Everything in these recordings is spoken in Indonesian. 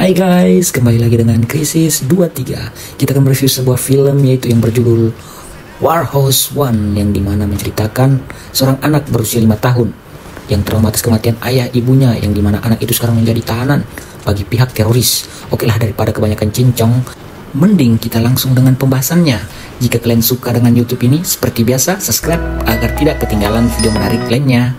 Hai guys, kembali lagi dengan Krisis 23. Kita akan mereview sebuah film yaitu yang berjudul Warhorse One, yang dimana menceritakan seorang anak berusia 5 tahun yang trauma atas kematian ayah ibunya, yang dimana anak itu sekarang menjadi tahanan bagi pihak teroris. Oke lah, daripada kebanyakan cincong, mending kita langsung dengan pembahasannya. Jika kalian suka dengan YouTube ini, seperti biasa subscribe agar tidak ketinggalan video menarik lainnya.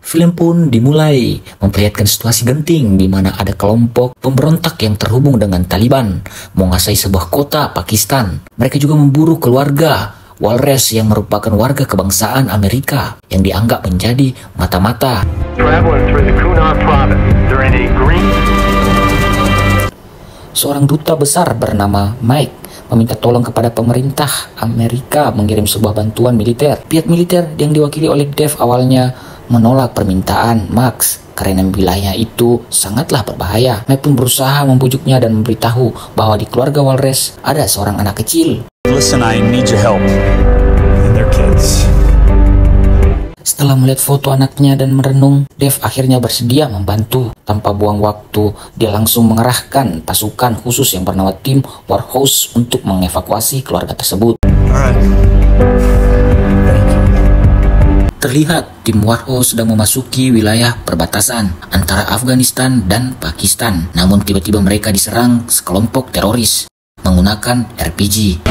Film pun dimulai memperlihatkan situasi genting di mana ada kelompok pemberontak yang terhubung dengan Taliban menguasai sebuah kota Pakistan. Mereka juga memburu keluarga Walrus yang merupakan warga kebangsaan Amerika yang dianggap menjadi mata-mata. Seorang duta besar bernama Mike meminta tolong kepada pemerintah Amerika mengirim sebuah bantuan militer. Pihak militer yang diwakili oleh Dave awalnya menolak permintaan Max karena wilayah itu sangatlah berbahaya. Mike pun berusaha membujuknya dan memberitahu bahwa di keluarga Walrus ada seorang anak kecil. Listen, I need your help. And their kids. Setelah melihat foto anaknya dan merenung, Dave akhirnya bersedia membantu. Tanpa buang waktu, dia langsung mengerahkan pasukan khusus yang bernama tim Warhorse untuk mengevakuasi keluarga tersebut. Terlihat tim Warhorse sedang memasuki wilayah perbatasan antara Afghanistan dan Pakistan. Namun tiba-tiba mereka diserang sekelompok teroris menggunakan RPG.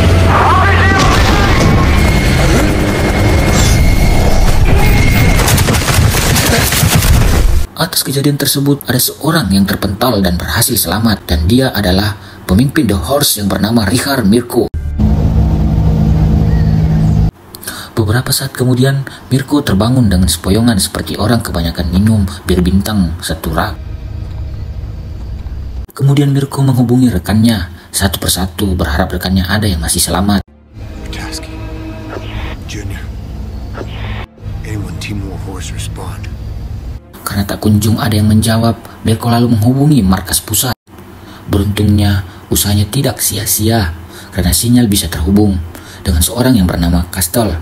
Atas kejadian tersebut ada seorang yang terpental dan berhasil selamat, dan dia adalah pemimpin The Horse yang bernama Richard Mirko. Beberapa saat kemudian, Mirko terbangun dengan sepoyongan seperti orang kebanyakan minum bir bintang satu rak. Kemudian Mirko menghubungi rekannya satu persatu, berharap rekannya ada yang masih selamat. Karena tak kunjung ada yang menjawab, Mirko lalu menghubungi markas pusat. Beruntungnya, usahanya tidak sia-sia karena sinyal bisa terhubung dengan seorang yang bernama Castle.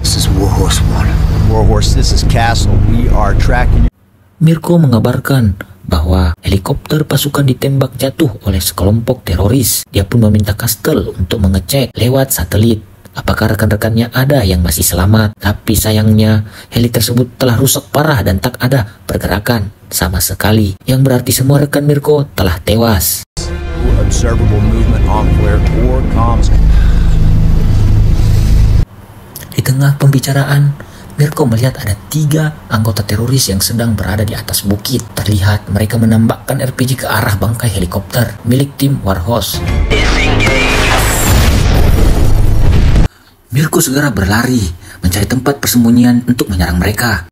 This is Warhorse One. Warhorse, this is Castle. We are tracking. Mirko mengabarkan bahwa helikopter pasukan ditembak jatuh oleh sekelompok teroris. Dia pun meminta Castle untuk mengecek lewat satelit apakah rekan-rekannya ada yang masih selamat. Tapi sayangnya heli tersebut telah rusak parah dan tak ada pergerakan sama sekali, yang berarti semua rekan Mirko telah tewas. Observable movement on flare or comms. Di tengah pembicaraan, Mirko melihat ada 3 anggota teroris yang sedang berada di atas bukit. Terlihat mereka menembakkan RPG ke arah bangkai helikopter milik tim Warhorse. Mirko segera berlari mencari tempat persembunyian untuk menyerang mereka.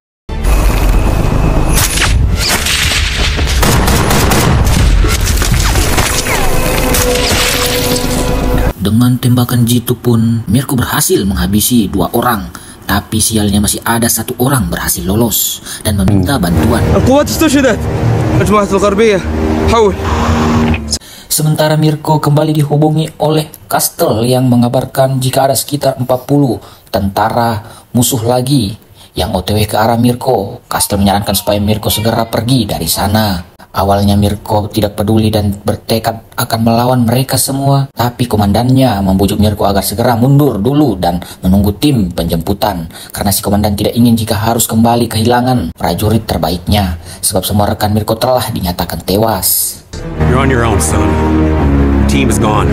Dengan tembakan jitu pun, Mirko berhasil menghabisi 2 orang. Tapi sialnya masih ada 1 orang berhasil lolos dan meminta bantuan. Sementara Mirko kembali dihubungi oleh Castle yang mengabarkan jika ada sekitar 40 tentara musuh lagi yang OTW ke arah Mirko. Castle menyarankan supaya Mirko segera pergi dari sana. Awalnya Mirko tidak peduli dan bertekad akan melawan mereka semua, tapi komandannya membujuk Mirko agar segera mundur dulu dan menunggu tim penjemputan, karena si komandan tidak ingin jika harus kembali kehilangan prajurit terbaiknya, sebab semua rekan Mirko telah dinyatakan tewas. You're on your own, son. Your team is gone.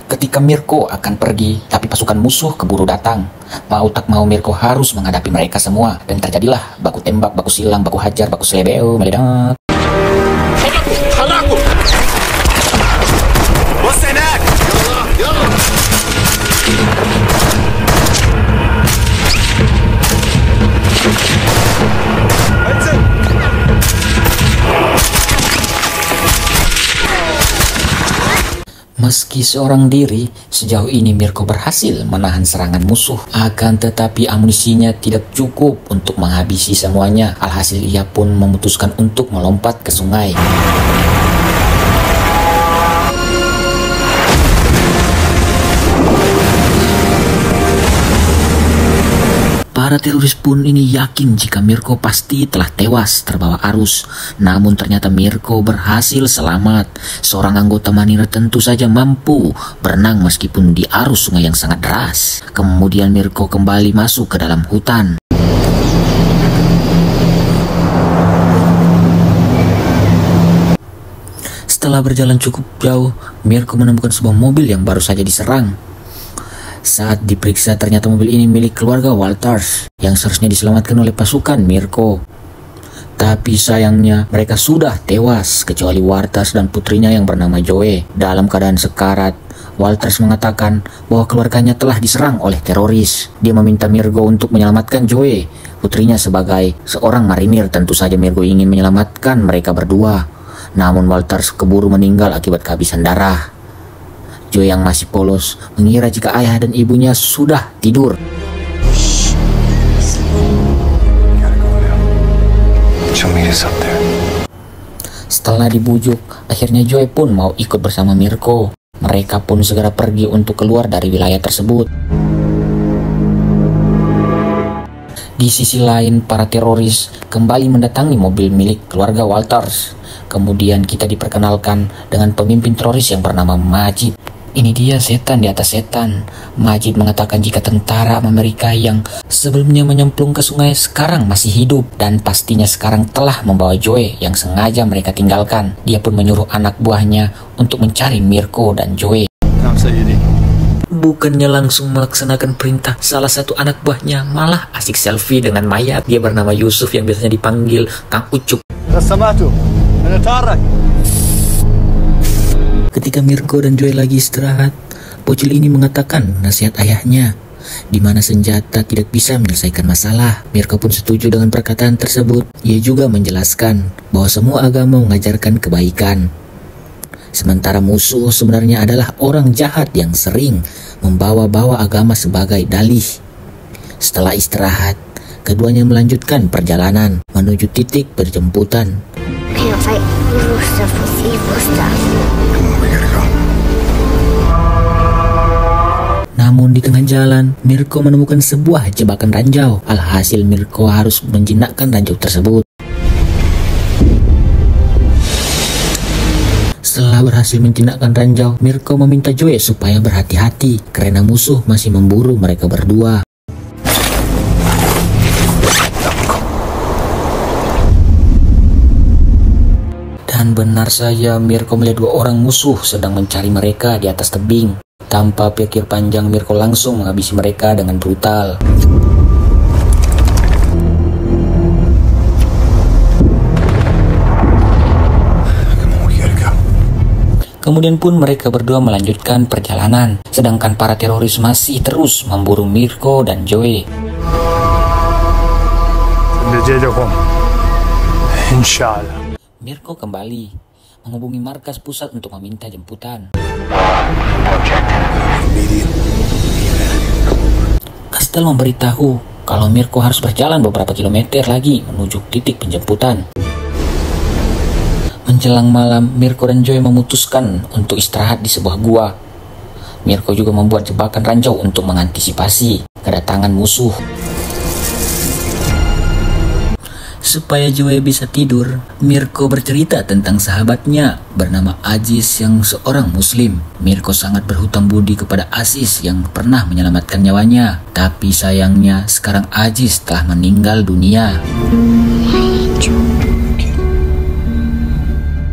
Ketika Mirko akan pergi, tapi pasukan musuh keburu datang. Mau tak mau Mirko harus menghadapi mereka semua, dan terjadilah baku tembak, baku silang, baku hajar, baku selebeo, meledak. Meski seorang diri, sejauh ini Mirko berhasil menahan serangan musuh. Akan tetapi amunisinya tidak cukup untuk menghabisi semuanya. Alhasil ia pun memutuskan untuk melompat ke sungai. Para teroris pun ini yakin jika Mirko pasti telah tewas terbawa arus. Namun ternyata Mirko berhasil selamat. Seorang anggota Manira tentu saja mampu berenang meskipun di arus sungai yang sangat deras. Kemudian Mirko kembali masuk ke dalam hutan. Setelah berjalan cukup jauh, Mirko menemukan sebuah mobil yang baru saja diserang. Saat diperiksa ternyata mobil ini milik keluarga Walters yang seharusnya diselamatkan oleh pasukan Mirko. Tapi sayangnya mereka sudah tewas kecuali Walters dan putrinya yang bernama Joe. Dalam keadaan sekarat, Walters mengatakan bahwa keluarganya telah diserang oleh teroris. Dia meminta Mirko untuk menyelamatkan Joe, putrinya sebagai seorang marinir. Tentu saja Mirko ingin menyelamatkan mereka berdua. Namun Walters keburu meninggal akibat kehabisan darah. Joe yang masih polos mengira jika ayah dan ibunya sudah tidur. Setelah dibujuk, akhirnya Joe pun mau ikut bersama Mirko. Mereka pun segera pergi untuk keluar dari wilayah tersebut. Di sisi lain, para teroris kembali mendatangi mobil milik keluarga Walters. Kemudian kita diperkenalkan dengan pemimpin teroris yang bernama Majid. Ini dia setan di atas setan. Majid mengatakan jika tentara Amerika yang sebelumnya menyemplung ke sungai sekarang masih hidup dan pastinya sekarang telah membawa Joe yang sengaja mereka tinggalkan. Dia pun menyuruh anak buahnya untuk mencari Mirko dan Joe. Bukannya langsung melaksanakan perintah, salah satu anak buahnya malah asik selfie dengan mayat. Dia bernama Yusuf yang biasanya dipanggil Kang Ucup. Ketika Mirko dan Joe lagi istirahat, bocil ini mengatakan nasihat ayahnya, di mana senjata tidak bisa menyelesaikan masalah. Mirko pun setuju dengan perkataan tersebut. Ia juga menjelaskan bahwa semua agama mengajarkan kebaikan. Sementara musuh sebenarnya adalah orang jahat yang sering membawa-bawa agama sebagai dalih. Setelah istirahat, keduanya melanjutkan perjalanan menuju titik penjemputan. Namun di tengah jalan, Mirko menemukan sebuah jebakan ranjau. Alhasil Mirko harus menjinakkan ranjau tersebut. Setelah berhasil menjinakkan ranjau, Mirko meminta Joe supaya berhati-hati karena musuh masih memburu mereka berdua. Dan benar saja, Mirko melihat dua orang musuh sedang mencari mereka di atas tebing. Tanpa pikir panjang, Mirko langsung menghabisi mereka dengan brutal. Kemudian pun mereka berdua melanjutkan perjalanan, sedangkan para teroris masih terus memburu Mirko dan Joe. Mirko kembali menghubungi markas pusat untuk meminta jemputan. Kastel memberitahu kalau Mirko harus berjalan beberapa kilometer lagi menuju titik penjemputan. Menjelang malam, Mirko dan Joe memutuskan untuk istirahat di sebuah gua. Mirko juga membuat jebakan ranjau untuk mengantisipasi kedatangan musuh. Supaya Joe bisa tidur, Mirko bercerita tentang sahabatnya bernama Aziz yang seorang muslim. Mirko sangat berhutang budi kepada Aziz yang pernah menyelamatkan nyawanya. Tapi sayangnya sekarang Aziz telah meninggal dunia.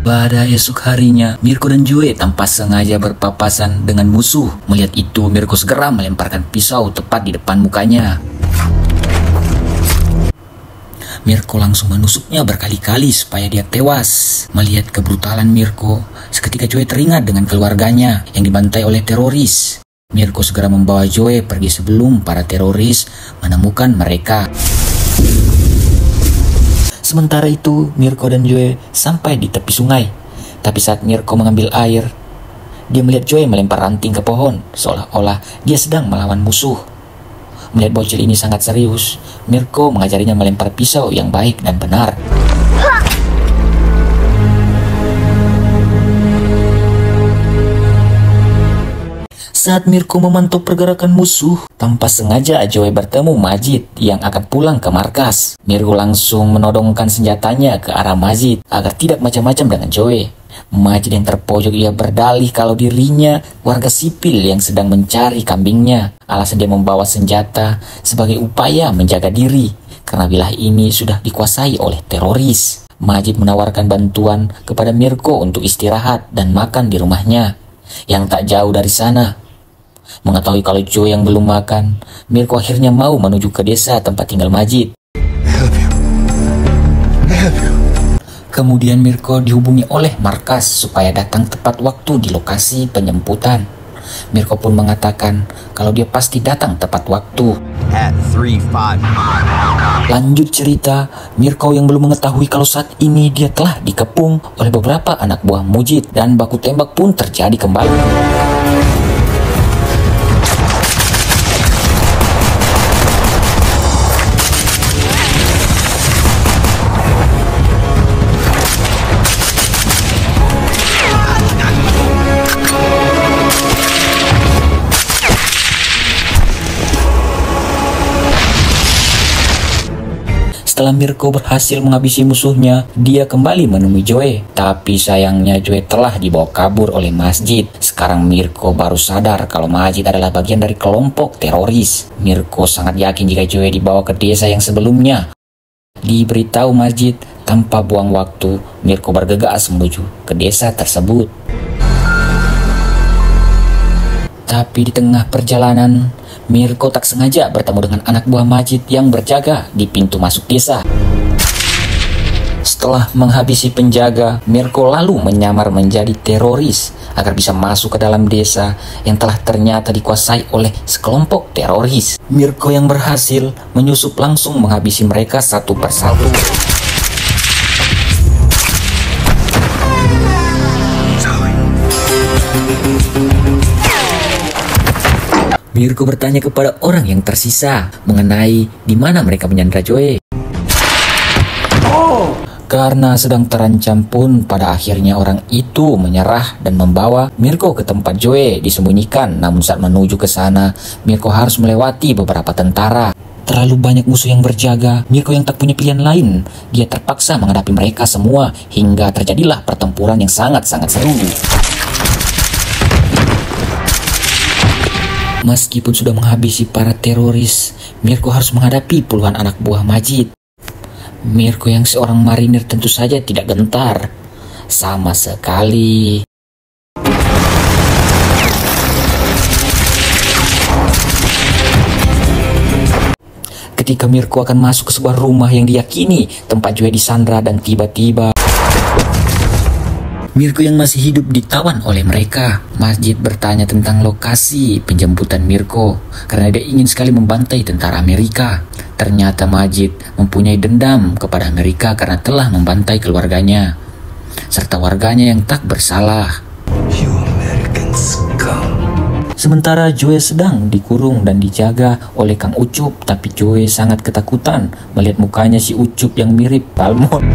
Pada esok harinya, Mirko dan Joe tanpa sengaja berpapasan dengan musuh. Melihat itu, Mirko segera melemparkan pisau tepat di depan mukanya. Mirko langsung menusuknya berkali-kali supaya dia tewas. Melihat kebrutalan Mirko, seketika Joe teringat dengan keluarganya yang dibantai oleh teroris. Mirko segera membawa Joe pergi sebelum para teroris menemukan mereka. Sementara itu, Mirko dan Joe sampai di tepi sungai. Tapi saat Mirko mengambil air, dia melihat Joe melempar ranting ke pohon, seolah-olah dia sedang melawan musuh. Melihat bocil ini sangat serius, Mirko mengajarinya melempar pisau yang baik dan benar. Saat Mirko memantau pergerakan musuh, tanpa sengaja Joey bertemu Majid yang akan pulang ke markas. Mirko langsung menodongkan senjatanya ke arah Majid agar tidak macam-macam dengan Joey. Majid yang terpojok ia berdalih kalau dirinya warga sipil yang sedang mencari kambingnya. Alasan dia membawa senjata sebagai upaya menjaga diri karena wilayah ini sudah dikuasai oleh teroris. Majid menawarkan bantuan kepada Mirko untuk istirahat dan makan di rumahnya yang tak jauh dari sana. Mengetahui kalau Joey yang belum makan, Mirko akhirnya mau menuju ke desa tempat tinggal Majid. Kemudian Mirko dihubungi oleh markas supaya datang tepat waktu di lokasi penjemputan. Mirko pun mengatakan kalau dia pasti datang tepat waktu. At 355. Lanjut cerita, Mirko yang belum mengetahui kalau saat ini dia telah dikepung oleh beberapa anak buah Majid dan baku tembak pun terjadi kembali. Setelah Mirko berhasil menghabisi musuhnya, dia kembali menemui Joey. Tapi sayangnya Joey telah dibawa kabur oleh Majid. Sekarang Mirko baru sadar kalau Majid adalah bagian dari kelompok teroris. Mirko sangat yakin jika Joey dibawa ke desa yang sebelumnya. Diberitahu Majid, tanpa buang waktu, Mirko bergegas menuju ke desa tersebut. Tapi di tengah perjalanan, Mirko tak sengaja bertemu dengan anak buah Majid yang berjaga di pintu masuk desa. Setelah menghabisi penjaga, Mirko lalu menyamar menjadi teroris agar bisa masuk ke dalam desa yang telah ternyata dikuasai oleh sekelompok teroris. Mirko yang berhasil menyusup langsung menghabisi mereka satu persatu. Mirko bertanya kepada orang yang tersisa mengenai di mana mereka menyandra Joey. Karena sedang terancam pun, pada akhirnya orang itu menyerah dan membawa Mirko ke tempat Joey disembunyikan. Namun saat menuju ke sana, Mirko harus melewati beberapa tentara. Terlalu banyak musuh yang berjaga, Mirko yang tak punya pilihan lain. Dia terpaksa menghadapi mereka semua hingga terjadilah pertempuran yang sangat-sangat seru. Meskipun sudah menghabisi para teroris, Mirko harus menghadapi puluhan anak buah Majid. Mirko yang seorang marinir tentu saja tidak gentar. Sama sekali. Ketika Mirko akan masuk ke sebuah rumah yang diyakini tempat Joey disandra dan tiba-tiba Mirko yang masih hidup ditawan oleh mereka. Majid bertanya tentang lokasi penjemputan Mirko karena dia ingin sekali membantai tentara Amerika. Ternyata Majid mempunyai dendam kepada Amerika karena telah membantai keluarganya serta warganya yang tak bersalah. Sementara Joey sedang dikurung dan dijaga oleh Kang Ucup, tapi Joey sangat ketakutan melihat mukanya si Ucup yang mirip Palmon.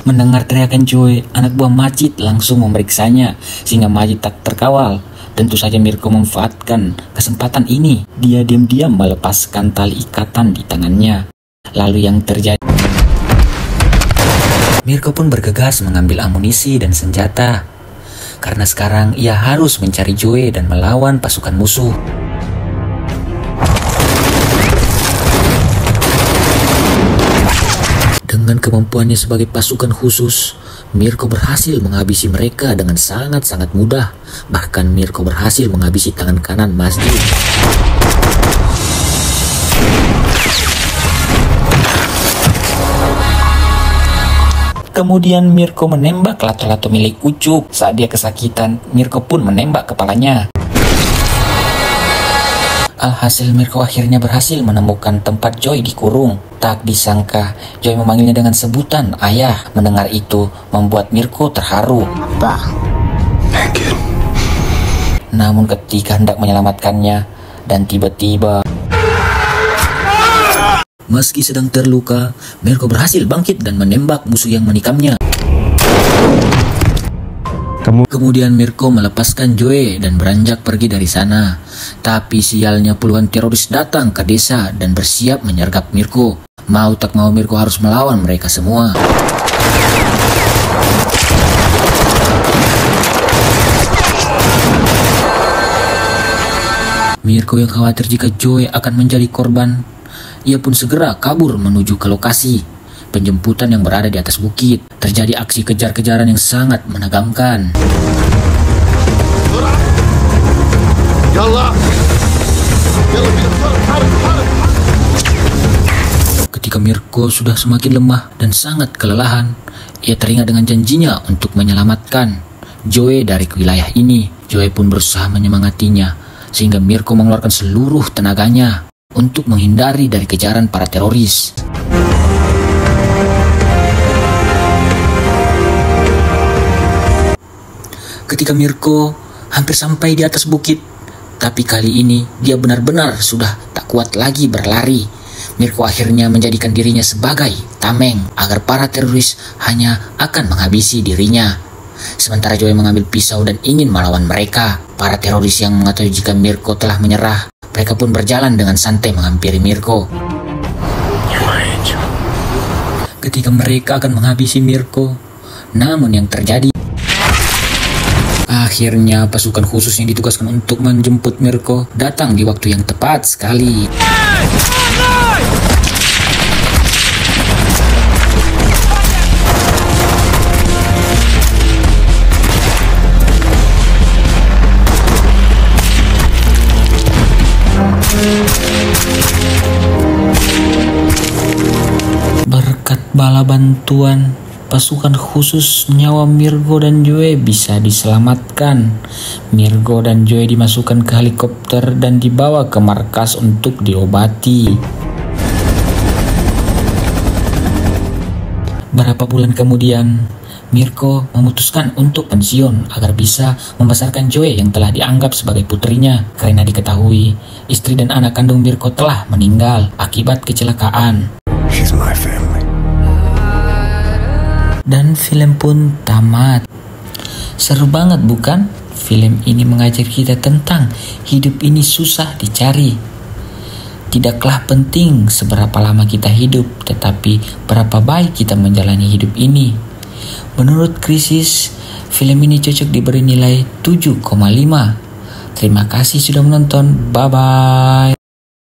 Mendengar teriakan Joey, anak buah Majid langsung memeriksanya sehingga Majid tak terkawal. Tentu saja Mirko memanfaatkan kesempatan ini. Dia diam-diam melepaskan tali ikatan di tangannya. Lalu yang terjadi, Mirko pun bergegas mengambil amunisi dan senjata. Karena sekarang ia harus mencari Joey dan melawan pasukan musuh. Dengan kemampuannya sebagai pasukan khusus, Mirko berhasil menghabisi mereka dengan sangat-sangat mudah. Bahkan Mirko berhasil menghabisi tangan kanan Majid. Kemudian Mirko menembak lato-lato milik Ucup. Saat dia kesakitan, Mirko pun menembak kepalanya. Alhasil Mirko akhirnya berhasil menemukan tempat Joey dikurung. Tak disangka Joey memanggilnya dengan sebutan ayah. Mendengar itu membuat Mirko terharu. Apa? Namun ketika hendak menyelamatkannya dan tiba-tiba, meski sedang terluka, Mirko berhasil bangkit dan menembak musuh yang menikamnya. Kemudian Mirko melepaskan Joe dan beranjak pergi dari sana. Tapi sialnya puluhan teroris datang ke desa dan bersiap menyergap Mirko. Mau tak mau Mirko harus melawan mereka semua. Mirko yang khawatir jika Joe akan menjadi korban, ia pun segera kabur menuju ke lokasi penjemputan yang berada di atas bukit. Terjadi aksi kejar-kejaran yang sangat menegangkan. Ketika Mirko sudah semakin lemah dan sangat kelelahan, ia teringat dengan janjinya untuk menyelamatkan Joe dari wilayah ini. Joe pun berusaha menyemangatinya, sehingga Mirko mengeluarkan seluruh tenaganya untuk menghindari dari kejaran para teroris. Ketika Mirko hampir sampai di atas bukit, tapi kali ini dia benar-benar sudah tak kuat lagi berlari. Mirko akhirnya menjadikan dirinya sebagai tameng agar para teroris hanya akan menghabisi dirinya. Sementara Joe mengambil pisau dan ingin melawan mereka. Para teroris yang mengetahui jika Mirko telah menyerah, mereka pun berjalan dengan santai menghampiri Mirko. Ketika mereka akan menghabisi Mirko, namun yang terjadi, akhirnya pasukan khusus yang ditugaskan untuk menjemput Mirko datang di waktu yang tepat sekali. Berkat bala bantuan pasukan khusus, nyawa Mirko dan Joe bisa diselamatkan. Mirko dan Joe dimasukkan ke helikopter dan dibawa ke markas untuk diobati. Beberapa bulan kemudian, Mirko memutuskan untuk pensiun agar bisa membesarkan Joe yang telah dianggap sebagai putrinya, karena diketahui istri dan anak kandung Mirko telah meninggal akibat kecelakaan. She's my family. Dan film pun tamat. Seru banget bukan? Film ini mengajar kita tentang hidup ini susah dicari. Tidaklah penting seberapa lama kita hidup, tetapi berapa baik kita menjalani hidup ini. Menurut Krisis, film ini cocok diberi nilai 7,5. Terima kasih sudah menonton. Bye-bye.